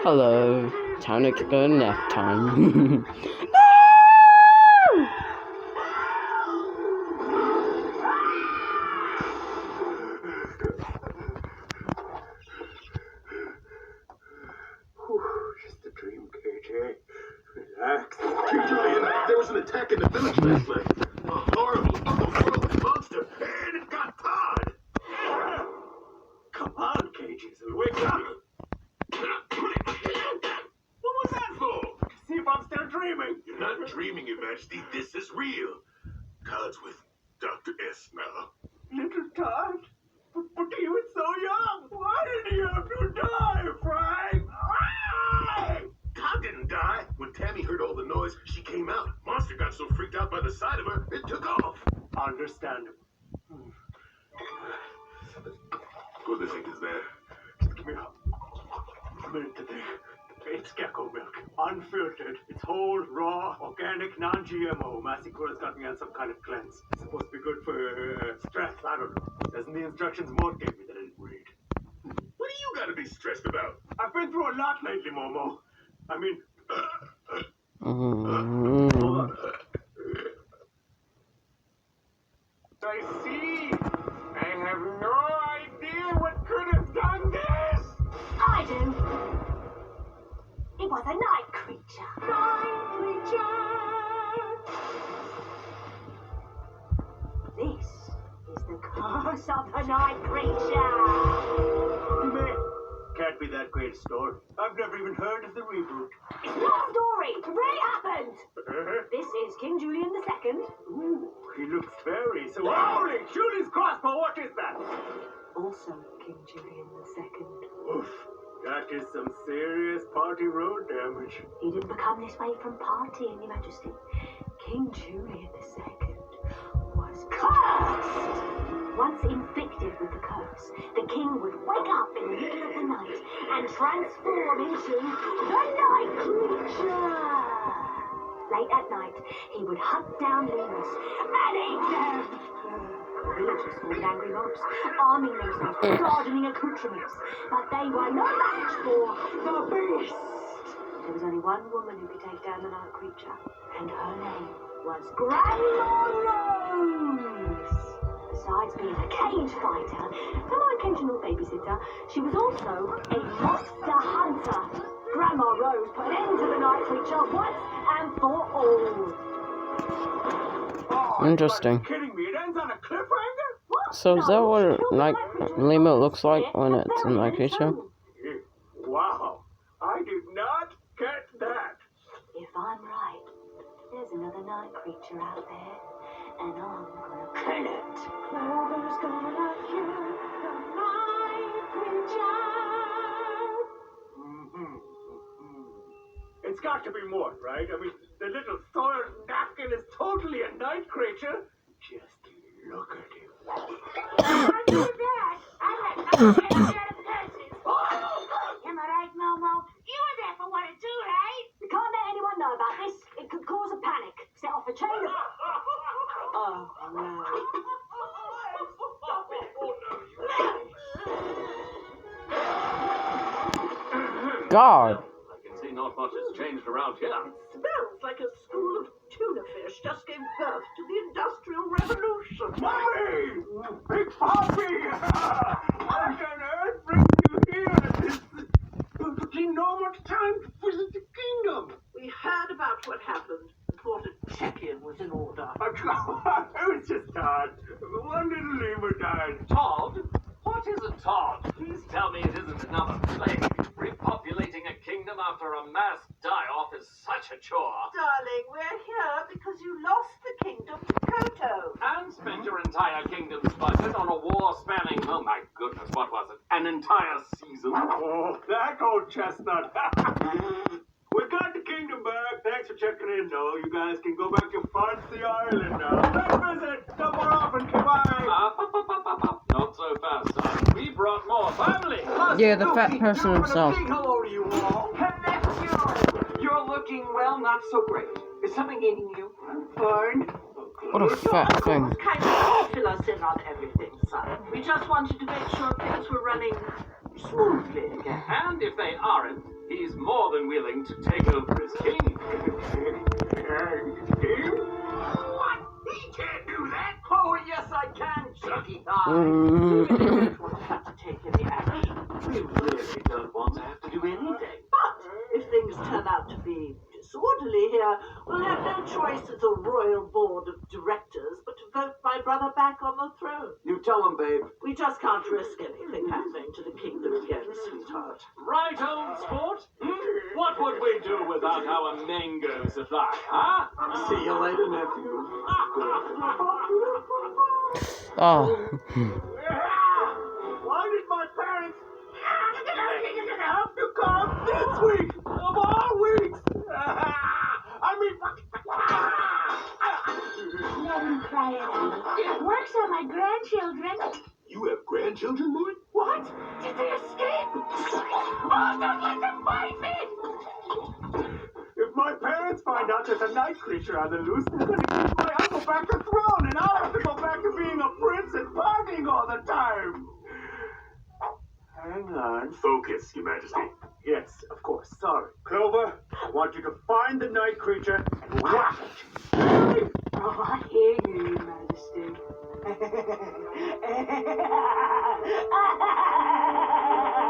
Hello. Time to go nap time. Just a dream, KJ. Relax. Julien, there was an attack in the village last night. A horrible, otherworldly monster, and it got Todd. Come on, KJ, wake up. What was that for? To see if I'm still dreaming. You're not dreaming, Your Majesty. This is real. Todd's with Dr. S now. Little Todd? But he was so young. Why did he have to die, Frank? Todd didn't die. When Tammy heard all the noise, she came out. Monster got so freaked out by the sight of her, it took off. Understandable. What the heck is that? Just give me a minute to think. It's gecko milk. Unfiltered. It's whole, raw, organic, non-GMO. Massacre's got me on some kind of cleanse. It's supposed to be good for stress. I don't know. Says in the instructions Mort gave me that I didn't read. What do you gotta be stressed about? I've been through a lot lately, Momo. I mean... I see. I have no idea what could have done this. I do. It was a night creature. Night creature. This is the curse of the night creature. Can't be that great a story. I've never even heard of the reboot. It's not a story. It really happened. This is King Julien II. Ooh, he looks very so. Holy Julie's crossbow! What is that? Also King Julien II. Oof. That is some serious party road damage. He didn't become this way from partying, Your Majesty. King Julien II was cursed. Once inflicted with the curse, the king would wake up in the middle of the night and transform into the night creature. Late at night, he would hunt down lemurs and eat them. Villagers formed angry mobs, arming themselves with gardening accoutrements, but they were no match for the beast. There was only one woman who could take down the night creature, and her name was Grandma Rose. Besides being a cage fighter and my occasional babysitter, she was also a monster hunter. Grandma Rose put an end to the night creature once and for all. Oh, Interesting. Kidding me? It ends on a cliffhanger? What? So is that what a night lemur looks like when it's a night creature? Wow, I did not get that. If I'm right, there's another night creature out there, and I'm gonna kill it. Clover's gonna kill the night creature. It's got to be more, right? I mean, the little soiled napkin is totally a night creature. Just look at him. I do that. I like nothing out of curses. Am I right, Momo? You were there for 1 and 2, right? We can't let anyone know about this. It could cause a panic. Set off a chain of... Oh, no. God. Not much has changed around here. It smells like a school of tuna fish just gave birth to the Industrial Revolution. Mommy! Big Poppy! What on earth brings you here at this enormous time to visit the kingdom? We heard about what happened and thought a check-in was in order. It was just Todd. One little lemur died. Todd? What is a Todd? Please tell me it isn't another plague. Repopulating a kingdom after a mass die-off is such a chore. Darling, we're here because you lost the kingdom to Koto. And spent your entire kingdom's budget on a war spanning, oh my goodness, what was it? An entire season? Oh, that old chestnut. We got the kingdom back. Thanks for checking in, though. You guys can go back to Fancy Island now. Let's visit. Come more often. Goodbye. Not so fast, son. We brought more family. Yeah, the fat person himself. Hello to you all. You're looking, well, not so great. Is something eating you? Fine. What a fat thing. Kind of fill us in on everything, son. We just wanted to make sure things were running smoothly again. And if they aren't, he's more than willing to take over as king. What? He can't do that. Oh, yes, I can, Chucky Thigh. We really don't want to have to take any action. We really don't want to have to do anything. But if things turn out to be disorderly here, we'll have no choice as a royal board of directors but to vote my brother back on the throne. You tell him, babe. We just can't risk anything happening to the kingdom again, sweetheart. Right, old sport? What would we do without our mango supply, huh? See you later, nephew. Oh. Why did my parents have to come this week of all weeks? I mean, Let him cry it out. It works on my grandchildren. you have grandchildren, boy? What? Did they escape? Oh, don't let them find me! If my parents find out there's a night creature on the loose, they're gonna give my uncle back the throne, and I'll have to go back to being a prince and partying all the time. Hang on. Focus, Your Majesty. Yes, of course. Sorry. Clover, I want you to find the night creature and whack it. Oh, I hear you, Your Majesty.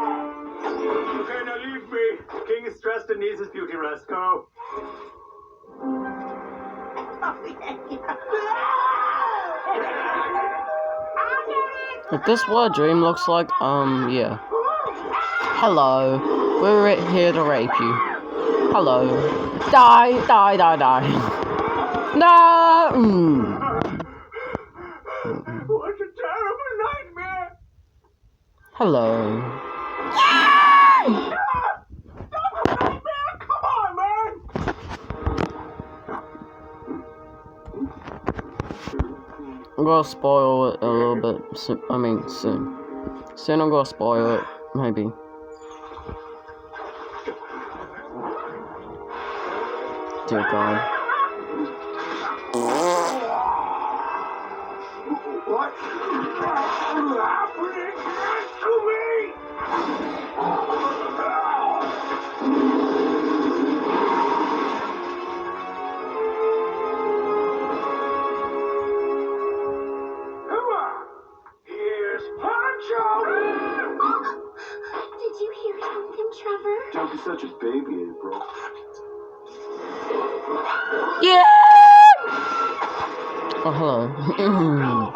Okay, now leave me. The king is stressed and needs his beauty rest. Go. If this what a dream looks like, yeah. Hello. We're here to rape you. Hello. Die, die, die, die. No! What a terrible nightmare! Hello. Come on, man! I'm gonna spoil it a little bit soon. I mean, soon. Soon I'm gonna spoil it, maybe. Dear God. What's happening to me? Come on! Here's Pancho! Did you hear him, Trevor? Don't be such a baby, April. Yeah! Oh, hello.